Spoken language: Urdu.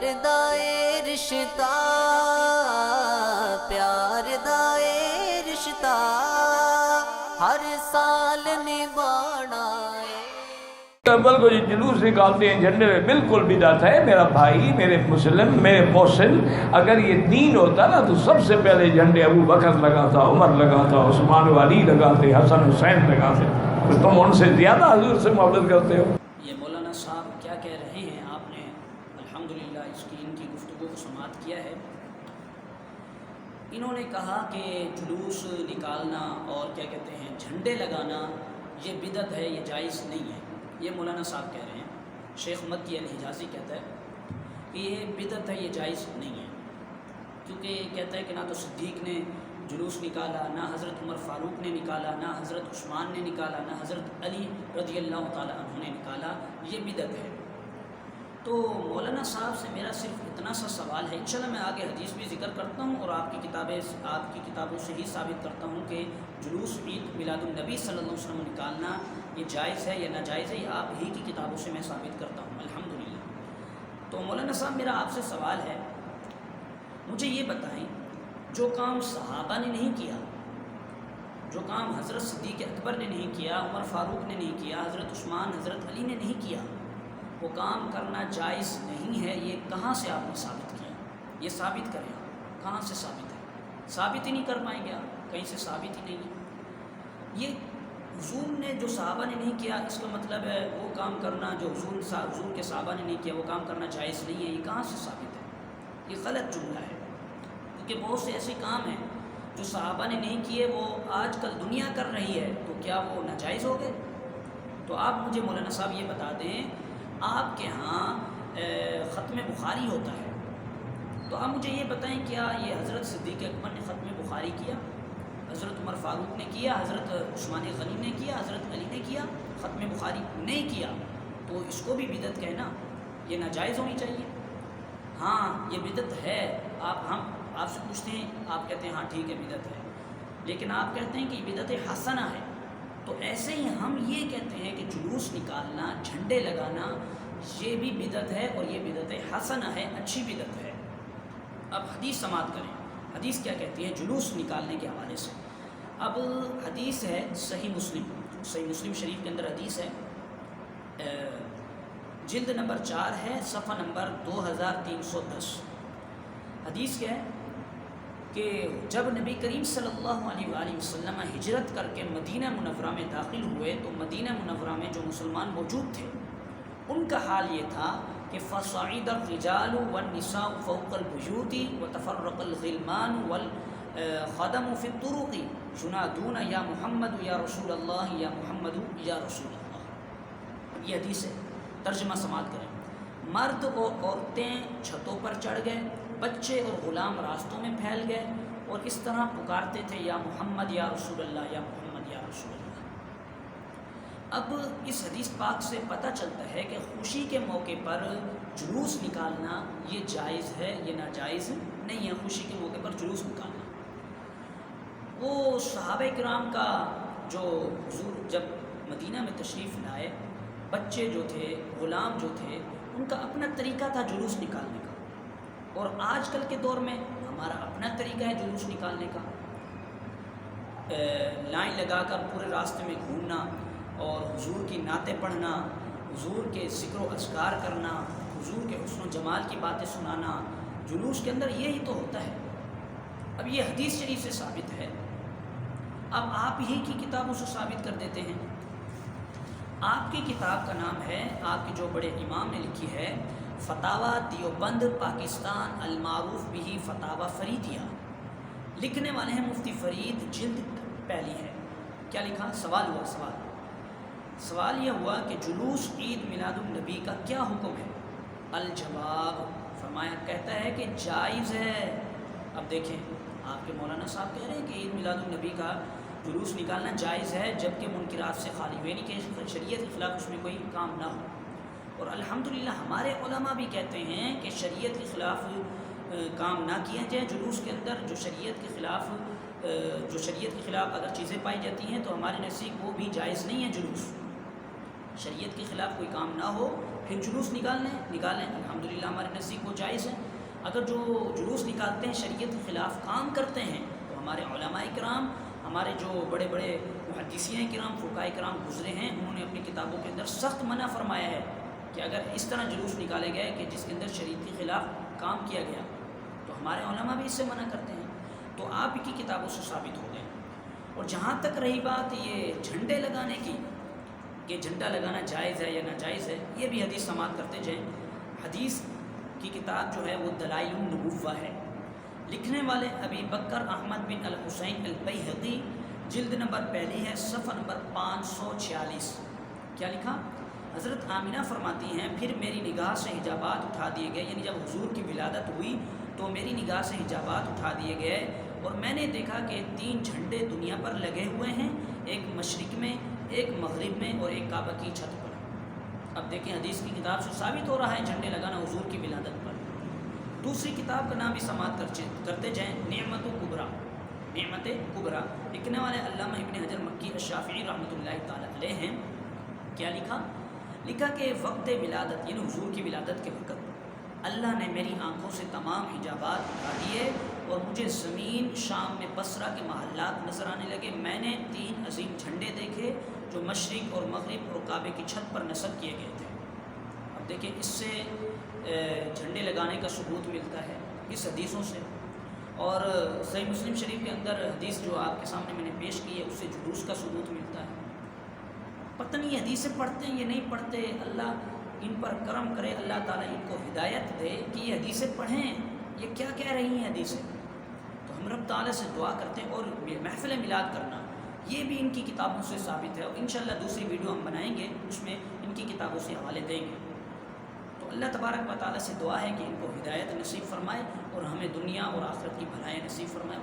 پیار دائے رشتہ، پیار دائے رشتہ ہر سال نبھانا ہے۔ بالکل یہ جلوس نکالتے ہیں جھنڈے میں، بالکل بدعت ہے میرا بھائی، میرے مسلم، میرے محسن۔ اگر یہ دین ہوتا نا تو سب سے پہلے جھنڈے ابو بکر لگاتا، عمر لگاتا، عثمان و علی لگاتے، حسن حسین لگاتے۔ تو تم ان سے زیادہ حضور سے محبت کرتے ہو۔ یہ مولانا صاحب کیا کہہ رہے ہیں، آپ نے الحمدللہ ان کی گفتگو کو سماعت کیا ہے۔ انہوں نے کہا کہ جلوس نکالنا اور کیا کہتے ہیں جھنڈے لگانا یہ بدعت ہے، یہ جائز نہیں ہے۔ یہ مولانا صاحب کہہ رہے ہیں۔ شیخ مکی الحجازی کہتا ہے کہ یہ بدعت ہے، یہ جائز نہیں ہے، کیونکہ کہتا ہے کہ نہ تو صدیق نے جلوس نکالا، نہ حضرت عمر فاروق نے نکالا، نہ حضرت عثمان نے نکالا، نہ حضرت علی رضی اللہ تعالیٰ عنہ نے نکالا، یہ بدعت ہے۔ تو مولانا صاحب سے میرا صرف اتنا سا سوال ہے، انشاءاللہ میں آگے حدیث بھی ذکر کرتا ہوں اور آپ کی کتابوں سے ہی ثابت کرتا ہوں کہ جلوس عید میلاد النبی صلی اللہ علیہ وسلم نکالنا یہ جائز ہے یا ناجائز ہے، یہ آپ ہی کی کتابوں سے میں ثابت کرتا ہوں الحمدللہ۔ تو مولانا صاحب میرا آپ سے سوال ہے، مجھے یہ بتائیں جو کام صحابہ نے نہیں کیا، جو کام حضرت صدیق اکبر نے نہیں کیا، عمر فاروق نے نہیں کیا، حضرت عثمان حضرت علی نے نہیں کیا، وہ کام کرنا جائز نہیں ہے، یہ کہاں سے آپ نے ثابت کیا؟ یہ ثابت کریں آپ، کہاں سے ثابت ہے؟ ثابت ہی نہیں کر پائیں گے آپ، کہیں سے ثابت ہی نہیں ہے۔ یہ حضور نے جو صحابہ نے نہیں کیا، اس کا مطلب ہے وہ کام کرنا جو حضور کے صحابہ نے نہیں کیا وہ کام کرنا جائز نہیں ہے، یہ کہاں سے ثابت ہے؟ یہ غلط جملہ ہے، کیونکہ بہت سے ایسے کام ہیں جو صحابہ نے نہیں کیے وہ آج کل دنیا کر رہی ہے، تو کیا وہ ناجائز ہو گئے؟ تو آپ مجھے مولانا صاحب یہ بتا دیں، آپ کے ہاں ختم بخاری ہوتا ہے، تو آپ مجھے یہ بتائیں کیا یہ حضرت صدیق اکبر نے ختم بخاری کیا، حضرت عمر فاروق نے کیا، حضرت عثمان غنی نے کیا، حضرت علی نے کیا؟ ختم بخاری نہیں کیا، تو اس کو بھی بدعت کہنا یہ ناجائز ہونی چاہیے؟ ہاں یہ بدعت ہے، ہم آپ سے پوچھتے ہیں، آپ کہتے ہیں ہاں ٹھیک ہے بدعت ہے، لیکن آپ کہتے ہیں کہ بدعت حسنہ ہے، تو ایسے ہی ہم یہ کہتے ہیں کہ جلوس نکالنا، جھنڈے لگانا یہ بھی بدعت ہے اور یہ بدعت حسنہ ہے، اچھی بدعت ہے۔ اب حدیث سماعت کریں، حدیث کیا کہتی ہے جلوس نکالنے کے حوالے سے۔ اب حدیث ہے صحیح مسلم شریف کے اندر حدیث ہے، جلد نمبر 4 ہے، صفحہ نمبر 2310۔ حدیث کیا ہے کہ جب نبی کریم صلی اللہ علیہ وآلہ وسلم ہجرت کر کے مدینہ منورہ میں داخل ہوئے تو مدینہ منورہ میں جو مسلمان موجود تھے ان کا حال یہ تھا کہ فَصَعِدَ الرِّجَالُ وَالنِّسَاءُ فَوْقَ الْبُيُوتِ وَتَفَرَّقَ الْغِلْمَانُ وَالْخَدَمُ فِي الطُّرُقِ يُنَادُونَ یا محمد یا رسول اللہ یا محمد یا رسول اللہ۔ یہ حدیث ہے، ترجمہ سماعت کریں۔ مرد اور عورتیں چھتوں پر چڑھ گئے، بچے اور غلام راستوں میں پھیل گئے اور اس طرح پکارتے تھے یا محمد یا رسول اللہ یا محمد یا رسول اللہ۔ اب اس حدیث پاک سے پتہ چلتا ہے کہ خوشی کے موقع پر جلوس نکالنا یہ جائز ہے، یہ ناجائز نہیں ہے۔ خوشی کے موقع پر جلوس نکالنا، وہ صحابہ کرام کا جو حضور جب مدینہ میں تشریف لائے، بچے جو تھے، غلام جو تھے، ان کا اپنا طریقہ تھا جلوس نکالنے کا، اور آج کل کے دور میں ہمارا اپنا طریقہ ہے جلوس نکالنے کا، لائن لگا کر پورے راستے میں گھومنا اور حضور کی نعتیں پڑھنا، حضور کے ذکر و اذکار کرنا، حضور کے حسن و جمال کی باتیں سنانا، جلوس کے اندر یہی تو ہوتا ہے۔ اب یہ حدیث شریف سے ثابت ہے، اب آپ ہی کی کتابوں سے ثابت کر دیتے ہیں۔ آپ کی کتاب کا نام ہے، آپ کے جو بڑے امام نے لکھی ہے، فتاوی دیوبند پاکستان المعروف بہ فتاوی فریدیہ، لکھنے والے ہیں مفتی فرید، جلد پہلی ہے۔ کیا لکھا؟ سوال ہوا، سوال یہ ہوا کہ جلوس عید میلاد النبی کا کیا حکم ہے؟ الجواب، فرمایا کہتا ہے کہ جائز ہے۔ اب دیکھیں، آپ کے مولانا صاحب کہہ رہے ہیں کہ عید میلاد النبی کا جلوس نکالنا جائز ہے، جبکہ منکرات سے خالی ہوئے نہیں کہ شریعت کے خلاف اس میں کوئی کام نہ ہو، اور الحمدللہ ہمارے علماء بھی کہتے ہیں کہ شریعت کے خلاف کام نہ کیا جائے جلوس کے اندر، جو شریعت کے خلاف اگر چیزیں پائی جاتی ہیں تو ہمارے نزدیک وہ بھی جائز نہیں ہے جلوس۔ شریعت کے خلاف کوئی کام نہ ہو پھر جلوس نکالیں الحمدللہ ہمارے نزدیک وہ جائز ہے۔ اگر جو جلوس نکالتے ہیں شریعت کے خلاف کام کرتے ہیں تو ہمارے علماء کرام، ہمارے جو بڑے بڑے محدثین کرام، فقہاء کرام گزرے ہیں، انہوں نے اپنی کتابوں کے اندر سخت منع فرمایا ہے کہ اگر اس طرح جلوس نکالے گئے کہ جس کے اندر شریعت کے خلاف کام کیا گیا تو ہمارے علماء بھی اس سے منع کرتے ہیں، تو آپ کی کتابوں سے ثابت ہو گئے۔ اور جہاں تک رہی بات یہ جھنڈے لگانے کی کہ جھنڈا لگانا جائز ہے یا ناجائز ہے، یہ بھی حدیث سماعت کرتے جائیں۔ حدیث کی کتاب جو ہے وہ دلائل النبوہ ہے، لکھنے والے ابی بکر احمد بن الحسین البیہقی، جلد نمبر پہلی ہے، صفحہ نمبر 546۔ کیا لکھا؟ حضرت آمینہ فرماتی ہیں پھر میری نگاہ سے حجابات اٹھا دیے گئے، یعنی جب حضور کی ولادت ہوئی تو میری نگاہ سے حجابات اٹھا دیے گئے اور میں نے دیکھا کہ 3 جھنڈے دنیا پر لگے ہوئے ہیں، ایک مشرق میں، ایک مغرب میں اور ایک کعبہ کی چھت پر۔ اب دیکھیں حدیث کی کتاب سے ثابت ہو رہا ہے جھنڈے لگانا حضور کی ولادت پر۔ دوسری کتاب کا نام بھی سماعت کرتے جائیں، نعمت کبریٰ، لکھنے والے علامہ ابن حجر مکی الشافعی رحمۃ اللہ تعالی علیہ ہیں۔ کیا لکھا کہ وقت ولادت یعنی حضور کی ولادت کے وقت اللہ نے میری آنکھوں سے تمام حجابات اٹھا دیے اور مجھے زمین شام میں بصرہ کے محلات نظر آنے لگے۔ میں نے 3 عظیم جھنڈے دیکھے جو مشرق اور مغرب اور کعبے کی چھت پر نصب کیے گئے تھے۔ اب دیکھیں اس سے جھنڈے لگانے کا ثبوت ملتا ہے اس حدیثوں سے، اور صحیح مسلم شریف کے اندر حدیث جو آپ کے سامنے میں نے پیش کی ہے اس سے جلوس کا ثبوت ملتا ہے۔ پتہ نہیں یہ حدیثیں پڑھتے ہیں یا نہیں پڑھتے، اللہ ان پر کرم کرے، اللہ تعالیٰ ان کو ہدایت دے کہ یہ حدیثیں پڑھیں، یہ کیا کہہ رہی ہیں حدیثیں۔ تو ہم رب تعالیٰ سے دعا کرتے ہیں، اور محفل میلاد کرنا یہ بھی ان کی کتابوں سے ثابت ہے، اور انشاءاللہ دوسری ویڈیو ہم بنائیں گے اس میں ان کی کتابوں سے حوالے دیں گے۔ تو اللہ تبارک و تعالیٰ سے دعا ہے کہ ان کو ہدایت نصیب فرمائے اور ہمیں دنیا اور آخرت کی بھلائیں نصیب فرمائے۔